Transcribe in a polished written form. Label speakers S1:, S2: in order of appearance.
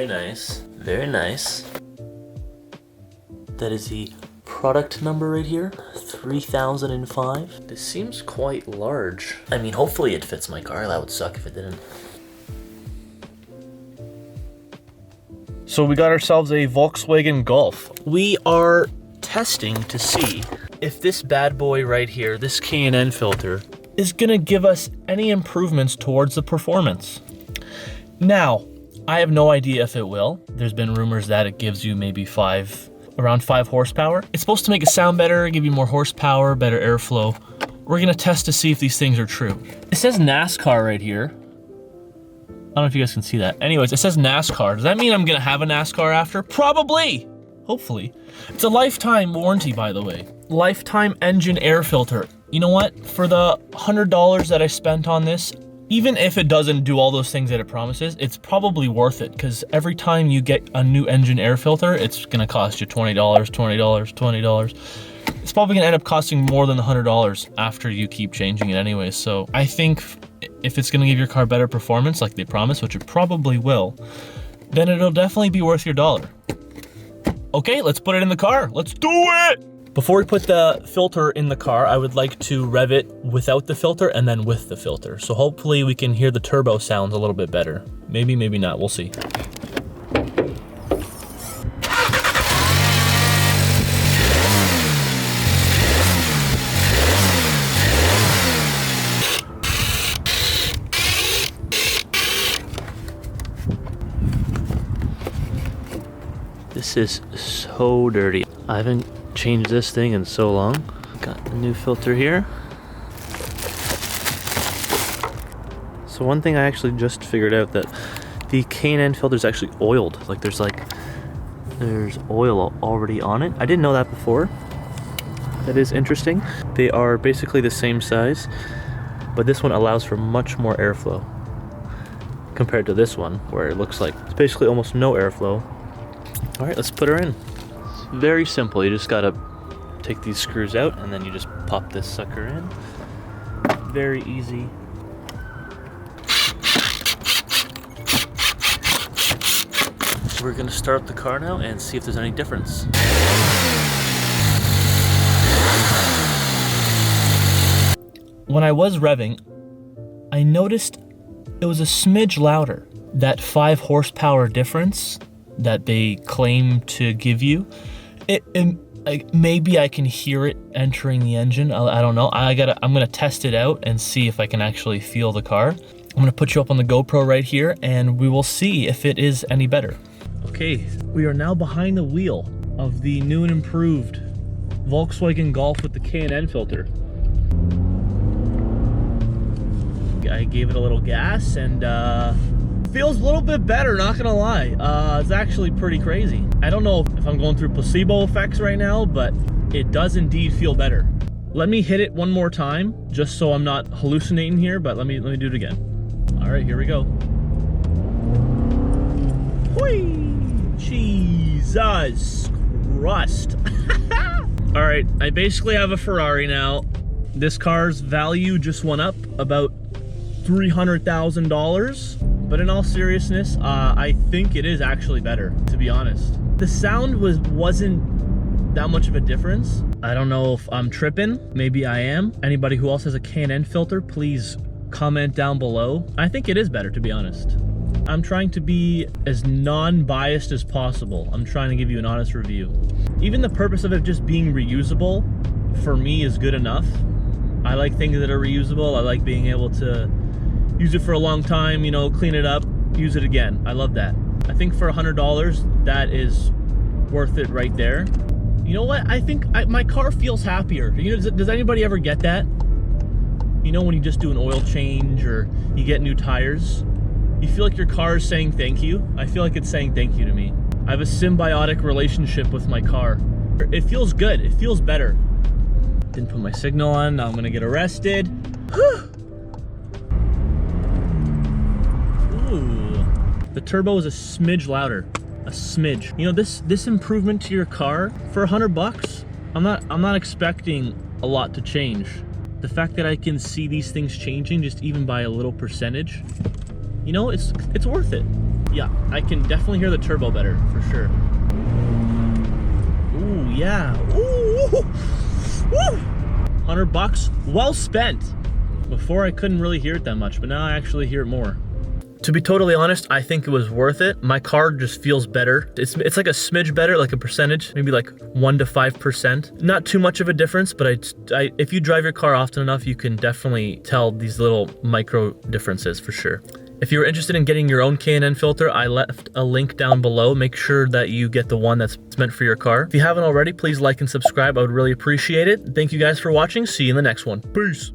S1: Very nice. Very nice. That is the product number right here, 3005. This seems quite large. I mean, hopefully it fits my car. That would suck if it didn't. So we got ourselves a Volkswagen Golf. We are testing to see if this bad boy right here, this K&N filter, is gonna give us any improvements towards the performance. Now, I have no idea if it will. There's been rumors that it gives you maybe around 5 horsepower. It's supposed to make it sound better, give you more horsepower, better airflow. We're gonna test to see if these things are true. It says NASCAR right here. I don't know if you guys can see that. Anyways, it says NASCAR. Does that mean I'm gonna have a NASCAR after? Probably, hopefully. It's a lifetime warranty, by the way. Lifetime engine air filter. You know what? For the $100 that I spent on this, even if it doesn't do all those things that it promises, it's probably worth it, because every time you get a new engine air filter, it's gonna cost you $20, $20, $20. It's probably gonna end up costing more than the $100 after you keep changing it anyway. So I think if it's gonna give your car better performance like they promise, which it probably will, then it'll definitely be worth your dollar. Okay, let's put it in the car. Let's do it! Before we put the filter in the car, I would like to rev it without the filter and then with the filter. So hopefully we can hear the turbo sounds a little bit better. Maybe, maybe not, we'll see. This is so dirty. I haven't changed this thing in so long. Got the new filter here. So one thing I actually just figured out, that the K&N filter is actually oiled. Like there's oil already on it. I didn't know that before. That is interesting. They are basically the same size, but this one allows for much more airflow compared to this one, where it looks like it's basically almost no airflow. All right, let's put her in. Very simple. You just gotta take these screws out and then you just pop this sucker in. Very easy. We're gonna start up the car now and see if there's any difference. When I was revving, I noticed it was a smidge louder. That 5 horsepower difference that they claim to give you, maybe I can hear it entering the engine. I don't know. I'm gonna test it out and see if I can actually feel the car. I'm gonna put you up on the GoPro right here and we will see if it is any better. Okay, we are now behind the wheel of the new and improved Volkswagen Golf with the K&N filter. I gave it a little gas and feels a little bit better, not gonna lie. It's actually pretty crazy. I don't know if I'm going through placebo effects right now, but it does indeed feel better. Let me hit it one more time, just so I'm not hallucinating here, but let me do it again. All right, here we go. Whee! Jesus Christ. All right, I basically have a Ferrari now. This car's value just went up about $300,000. But in all seriousness, I think it is actually better, to be honest. The sound wasn't that much of a difference. I don't know if I'm tripping. Maybe I am. Anybody who else has a K&N filter, please comment down below. I think it is better, to be honest. I'm trying to be as non-biased as possible. I'm trying to give you an honest review. Even the purpose of it just being reusable, for me, is good enough. I like things that are reusable. I like being able to use it for a long time, you know, clean it up, use it again. I love that. I think for $100, that is worth it right there. You know what? I think my car feels happier. You know, does anybody ever get that? You know, when you just do an oil change or you get new tires, you feel like your car is saying thank you. I feel like it's saying thank you to me. I have a symbiotic relationship with my car. It feels good. It feels better. Didn't put my signal on. Now I'm gonna get arrested. Ooh. The turbo is a smidge louder. A smidge. You know, this improvement to your car for $100, I'm not expecting a lot to change. The fact that I can see these things changing just even by a little percentage, you know, it's worth it. Yeah, I can definitely hear the turbo better, for sure. Ooh, yeah. Ooh, woo! $100, well spent. Before I couldn't really hear it that much, but now I actually hear it more. To be totally honest, I think it was worth it. My car just feels better. It's like a smidge better, like a percentage, maybe like 1 to 5%. Not too much of a difference, but if you drive your car often enough, you can definitely tell these little micro differences for sure. If you're interested in getting your own K&N filter, I left a link down below. Make sure that you get the one that's meant for your car. If you haven't already, please like and subscribe. I would really appreciate it. Thank you guys for watching. See you in the next one. Peace.